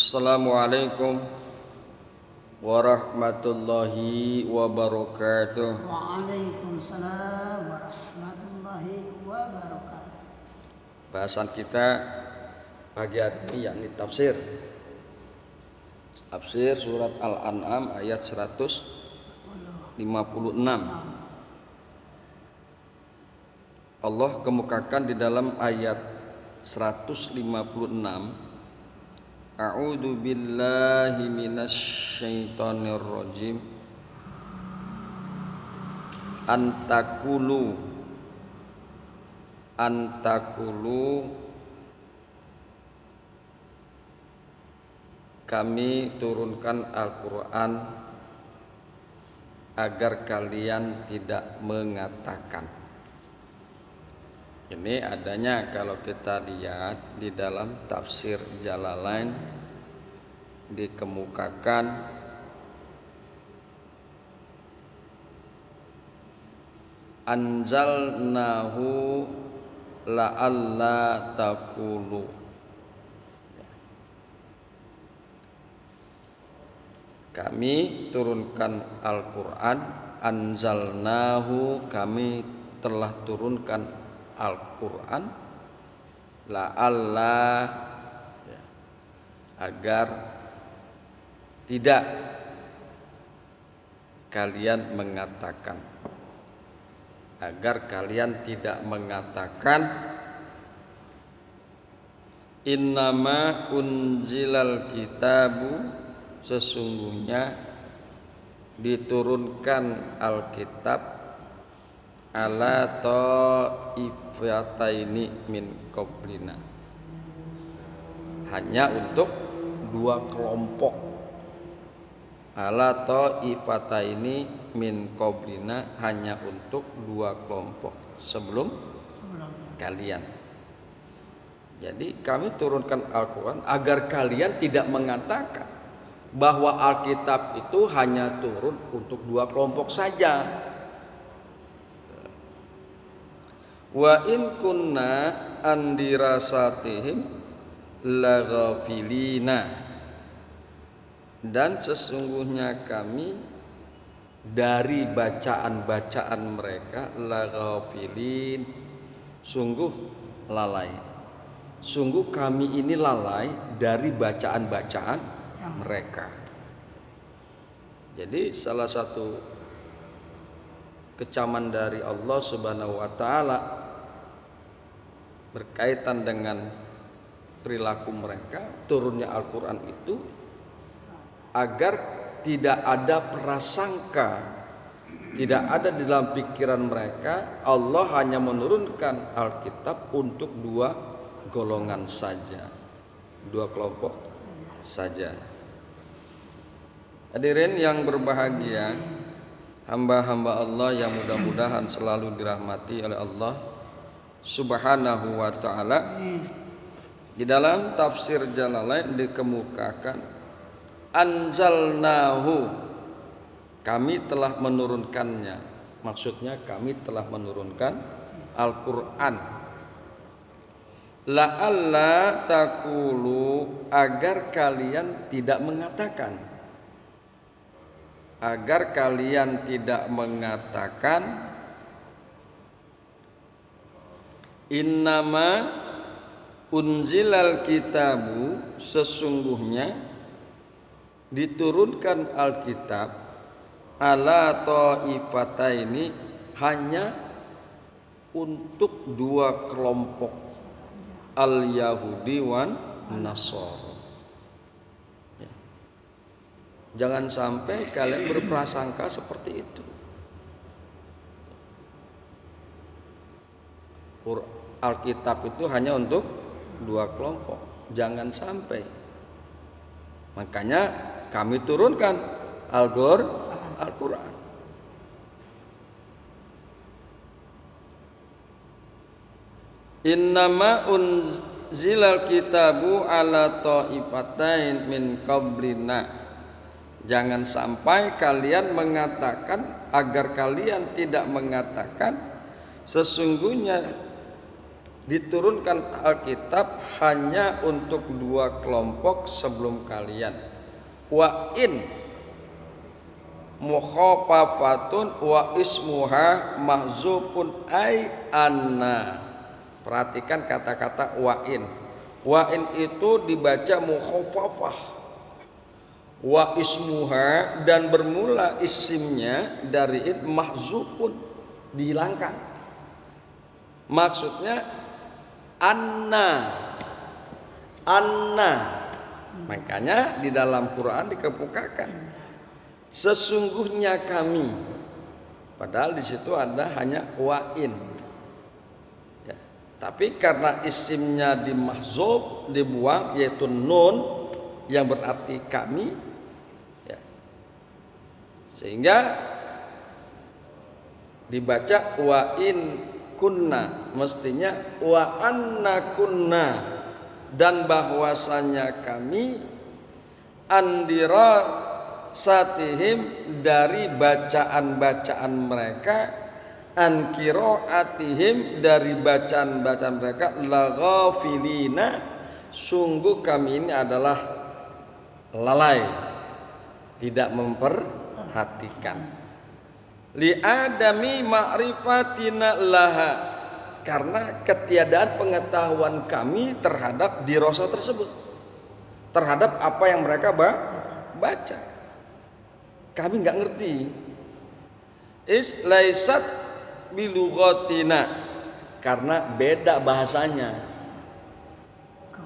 Assalamualaikum warahmatullahi wabarakatuh. Waalaikumsalam warahmatullahi wabarakatuh. Bahasan kita pagi hari ini yakni tafsir surat Al-An'am ayat 156. Allah kemukakan di dalam ayat 156, A'udzu billahi minasyaitonir rajim. Antakulu kami turunkan Al-Quran agar kalian tidak mengatakan. Ini adanya kalau kita lihat di dalam tafsir Jalalain dikemukakan anzalnahu la'alla taqulu. Kami turunkan Al-Quran, anzalnahu, kami telah turunkan Al-Quran, la'alla, agar tidak kalian mengatakan, innama unzilal kitabu, sesungguhnya diturunkan Alkitab ala ta'ifataini min qablina, hanya untuk dua kelompok. Ala ta'ifataini min qablina, hanya untuk dua kelompok sebelum kalian. Jadi kami turunkan Al-Quran agar kalian tidak mengatakan bahwa Alkitab itu hanya turun untuk dua kelompok saja. Wa in kunna andirasatihim laghafilina, dan sesungguhnya kami dari bacaan-bacaan mereka laghafilin, sungguh lalai. Sungguh kami ini lalai dari bacaan-bacaan mereka. Jadi salah satu kecaman dari Allah Subhanahu wa taala berkaitan dengan perilaku mereka, turunnya Al-Quran itu agar tidak ada prasangka, tidak ada di dalam pikiran mereka Allah hanya menurunkan Alkitab untuk dua golongan saja, dua kelompok saja. Hadirin yang berbahagia, hamba-hamba Allah yang mudah-mudahan selalu dirahmati oleh Allah Subhanahu wa ta'ala. Di dalam tafsir Jalalain dikemukakan anzalnahu, kami telah menurunkannya. Maksudnya kami telah menurunkan Al-Quran. La'alla taqulu, agar kalian tidak mengatakan. Agar kalian tidak mengatakan innama unzilal kitabu, sesungguhnya diturunkan Alkitab ala ta'ifataini, hanya untuk dua kelompok, al-Yahudi wan Nasara. Jangan sampai kalian berprasangka seperti itu. Alkitab itu hanya untuk dua kelompok, jangan sampai. Makanya kami turunkan Al-Quran. Innama unzilal kitabu ala ta'ifatain min qablina, jangan sampai kalian mengatakan, agar kalian tidak mengatakan, sesungguhnya diturunkan Alkitab hanya untuk dua kelompok sebelum kalian. Wa in mukhafafatun wa ismuha mahzufun ay anna. Perhatikan kata-kata wa in. Wa in itu dibaca mukhafafah. Wa ismuha dan bermula isimnya dari in mahzufun, dihilangkan. Maksudnya anna. Makanya di dalam Quran dikemukakan sesungguhnya kami, padahal di situ ada hanya wa'in ya. Tapi karena isimnya dimahzub, dibuang, yaitu nun yang berarti kami ya, sehingga dibaca wa'in kunna, mestinya wa anna kunna, dan bahwasanya kami andira satihim dari bacaan-bacaan mereka, an qiraatihim dari bacaan-bacaan mereka, laghafilina sungguh kami ini adalah lalai, tidak memperhatikan. Li adami ma'rifatina laha, karena ketiadaan pengetahuan kami terhadap dirasa tersebut, terhadap apa yang mereka baca. Kami nggak ngerti. Is laisat bilughatina, karena beda bahasanya.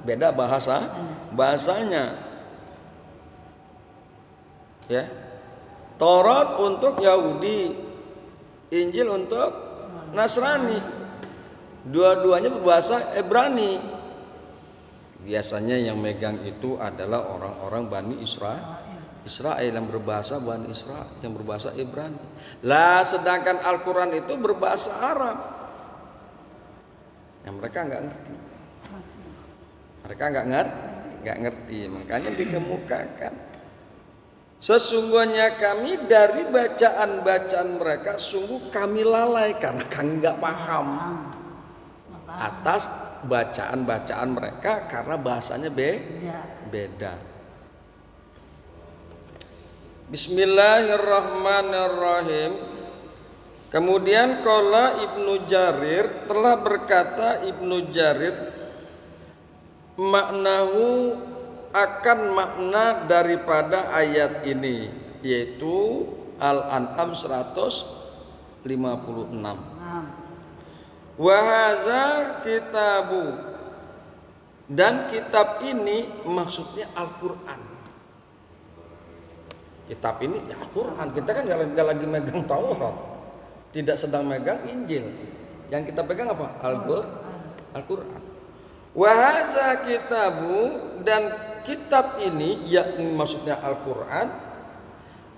Beda bahasanya. Ya. Taurat untuk Yahudi, Injil untuk Nasrani. Dua-duanya berbahasa Ibrani. Biasanya yang megang itu adalah orang-orang Bani Israel yang berbahasa Bani Israel, yang berbahasa Ibrani. Lah sedangkan Al-Quran itu berbahasa Arab, yang mereka nggak ngerti. Mereka nggak ngerti, makanya dikemukakan. Sesungguhnya kami dari bacaan-bacaan mereka sungguh kami lalai karena kami nggak paham atas bacaan-bacaan mereka karena bahasanya beda. Bismillahirrahmanirrahim. Kemudian qala Ibnu Jarir, telah berkata Ibnu Jarir, maknahu akan makna daripada ayat ini, yaitu Al-An'am 156. Wa hadza kitabu, dan kitab ini maksudnya Al-Qur'an. Kitab ini ya Al-Qur'an. Kita kan enggak lagi megang Taurat, tidak sedang megang Injil. Yang kita pegang apa? Al-Qur'an. Wa hadza kitabu, dan kitab ini yakni maksudnya Al-Qur'an,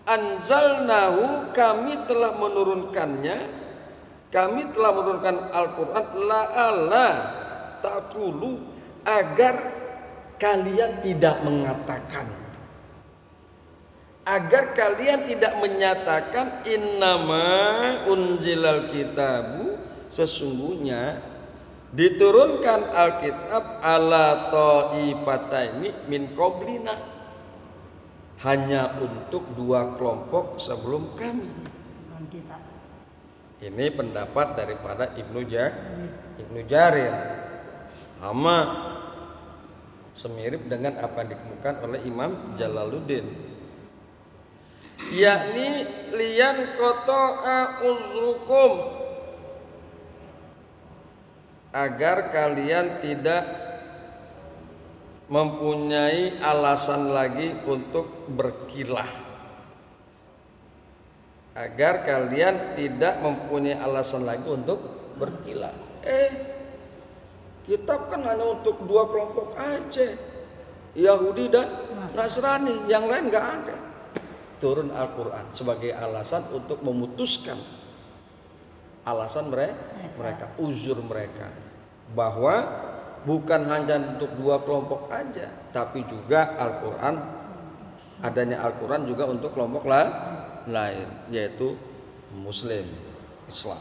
anzalnahu, kami telah menurunkannya, kami telah menurunkan Al-Qur'an la'alla taqulu, agar kalian tidak mengatakan, agar kalian tidak menyatakan innama unzilal kitabu, sesungguhnya diturunkan Alkitab ala ta'ifataini min qablina, hanya untuk dua kelompok sebelum kami. Ini pendapat daripada Ibnu Jarir. Sama semirip dengan apa yang dikemukakan oleh Imam Jalaluddin, yakni liyan qata'a uzrukum, agar kalian tidak mempunyai alasan lagi untuk berkilah. Agar kalian tidak mempunyai alasan lagi untuk berkilah. Kitab kan hanya untuk dua kelompok aja, Yahudi dan Nasrani, yang lain nggak ada. Turun Al-Quran sebagai alasan untuk memutuskan alasan mereka, uzur mereka, bahwa bukan hanya untuk dua kelompok aja, tapi juga Al-Quran, adanya Al-Quran juga untuk kelompok lain, yaitu Muslim, Islam.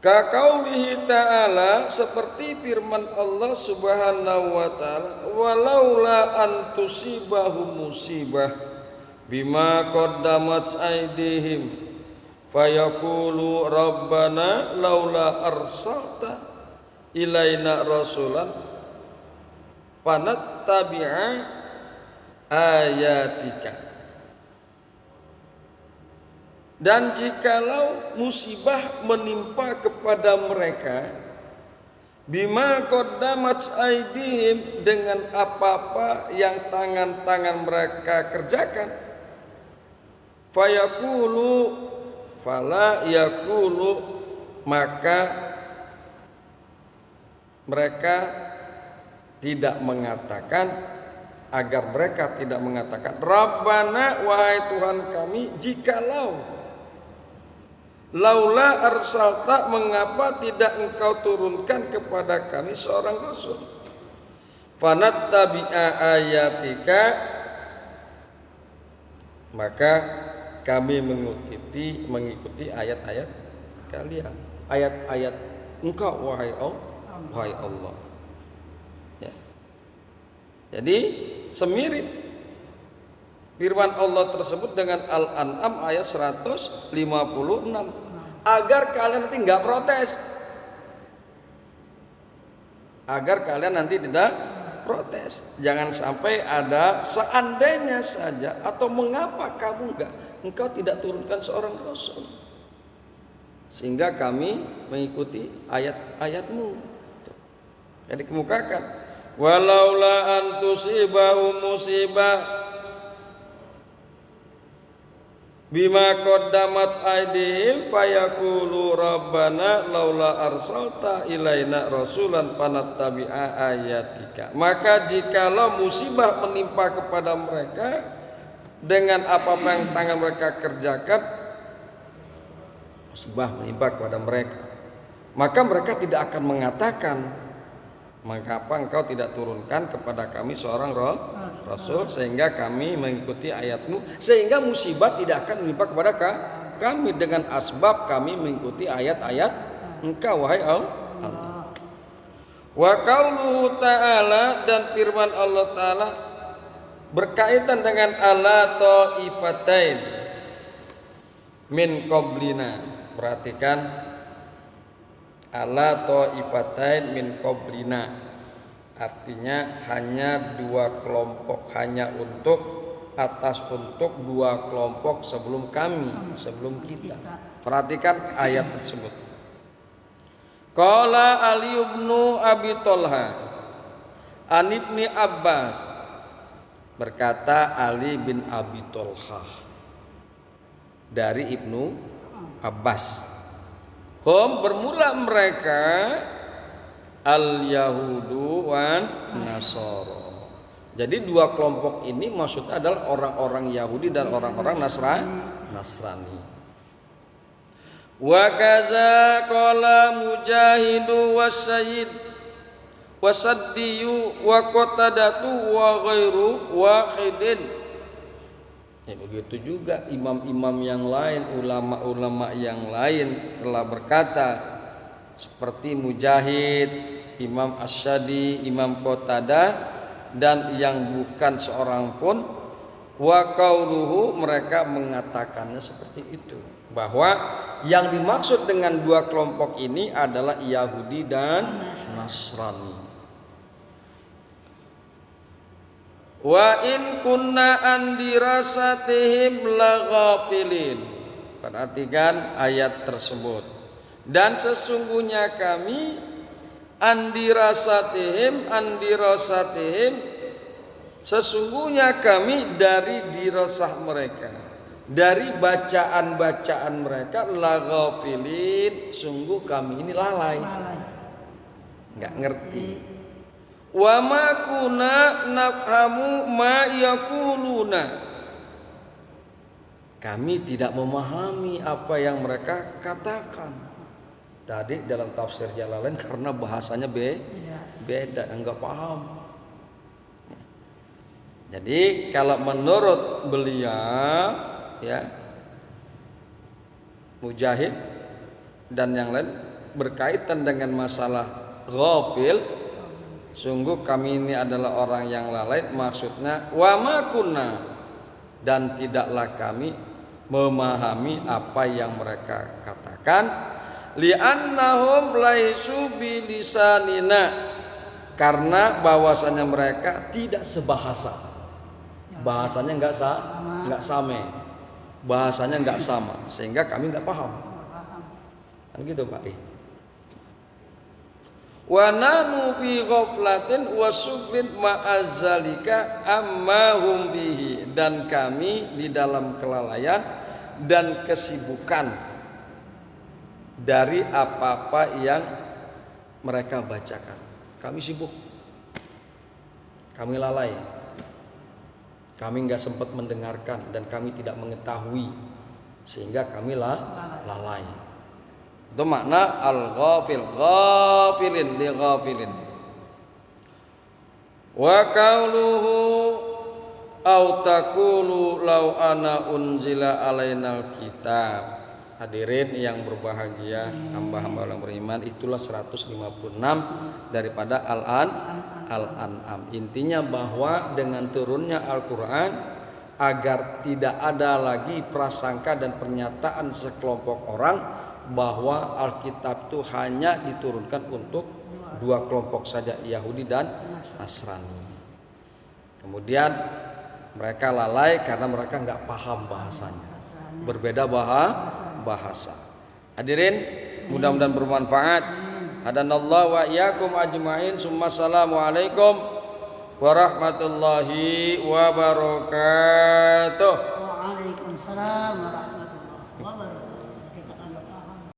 Ka qaulihi ta'ala, seperti firman Allah Subhanahu wa ta'ala, walaula an tusibahum musibah bima qaddamat aydihim fayaqulu rabbana laula arsalta ilaina rasulan fanattabi'a ayatika. Dan jikalau musibah menimpa kepada mereka bima qaddamat aydihim, dengan apa-apa yang tangan-tangan mereka kerjakan, fayaqulu fala yaqulu, maka mereka tidak mengatakan, agar mereka tidak mengatakan Rabbana, wahai Tuhan kami, jikalau laula arsalta, mengapa tidak engkau turunkan kepada kami seorang rasul, fanattabi'a ayatika, maka kami mengikuti ayat-ayat kalian, ayat-ayat engkau wahai Allah. Ya. Jadi semirip firman Allah tersebut dengan Al-An'am ayat 156, agar kalian nanti nggak protes, agar kalian nanti tidak protes. Jangan sampai ada seandainya saja, atau mengapa engkau tidak turunkan seorang rasul, sehingga kami mengikuti ayat-ayatmu. Jadi kemukakan walaula an tusibahum musibah bima qaddamat aydihim fayaqulu rabbana laula arsalta ilaina rasulan fanattabi'a ayatika. Maka jikalau musibah menimpa kepada mereka dengan apa yang tangan mereka kerjakan, musibah menimpa kepada mereka, maka mereka tidak akan mengatakan, mengapa engkau tidak turunkan kepada kami seorang rasul sehingga kami mengikuti ayatmu, sehingga musibah tidak akan menimpa kepada kami dengan asbab kami mengikuti ayat-ayat engkau wahai Allah. Wa qauluhu ta'ala, dan firman Allah ta'ala berkaitan dengan ala ta'ifatain min qablina. Perhatikan, ala ta'ifatain min qablina, artinya hanya dua kelompok, hanya untuk dua kelompok sebelum kami, sebelum kita. Perhatikan ayat tersebut. Qala Ali bin Abi Thalha an Ibni Abbas, berkata Ali bin Abi Thalha dari Ibnu Abbas, bermula mereka al-Yahudu wan Nasara. Jadi dua kelompok ini maksudnya adalah orang-orang Yahudi dan orang-orang Nasrani. Wa kaza qala Mujahidu wasayyid wasaddiyu wa qatadatu wa ghairu wahidin. Ya, begitu juga imam-imam yang lain, ulama-ulama yang lain telah berkata, seperti Mujahid, Imam Asyadi, Imam Qatadah, dan yang bukan seorang pun, wa qauluhu, mereka mengatakannya seperti itu, bahwa yang dimaksud dengan dua kelompok ini adalah Yahudi dan Nasrani. Wa in kunna an dirasatihim laghafilin. Perhatikan ayat tersebut. Dan sesungguhnya kami andirasatihim, sesungguhnya kami dari dirasah mereka, dari bacaan-bacaan mereka, laghafilin, sungguh kami ini lalai, nggak ngerti. Wa ma kunna nafhamu ma yaquluna, kami tidak memahami apa yang mereka katakan. Tadi dalam tafsir Jalalain karena bahasanya beda, enggak paham. Jadi kalau menurut beliau, ya, Mujahid dan yang lain, berkaitan dengan masalah ghafil, sungguh kami ini adalah orang yang lalai, maksudnya wa ma kunna, dan tidaklah kami memahami apa yang mereka katakan, li'annahum laisu bilisanina, karena bahwasanya mereka tidak sebahasa, bahasanya enggak sama, bahasanya enggak sama, sehingga kami enggak paham. Kan gitu Pak. Wa nanu fi ghaflatin wa suglin ma'azzalika amma hum bihi, dan kami di dalam kelalaian dan kesibukan dari apa-apa yang mereka bacakan. Kami sibuk, kami lalai, kami enggak sempat mendengarkan, dan kami tidak mengetahui, sehingga kami lalai. Itu makna al-ghafil, ghafilin li ghafilin. Wa qauluhu au taqulu law ana unzila alainal kitab. Hadirin yang berbahagia, hamba-hamba yang beriman, itulah 156 daripada Al-An'am. Intinya bahwa dengan turunnya Al-Qur'an, agar tidak ada lagi prasangka dan pernyataan sekelompok orang bahwa Alkitab itu hanya diturunkan untuk dua kelompok saja, Yahudi dan Nasrani. Kemudian mereka lalai karena mereka nggak paham bahasanya, berbeda bahasa. Hadirin, mudah-mudahan bermanfaat. Hadanallahu wa iyyakum ajmain. Summa assalamualaikum warahmatullahi wabarakatuh. Waalaikumsalam warahmatullahi wabarakatuh.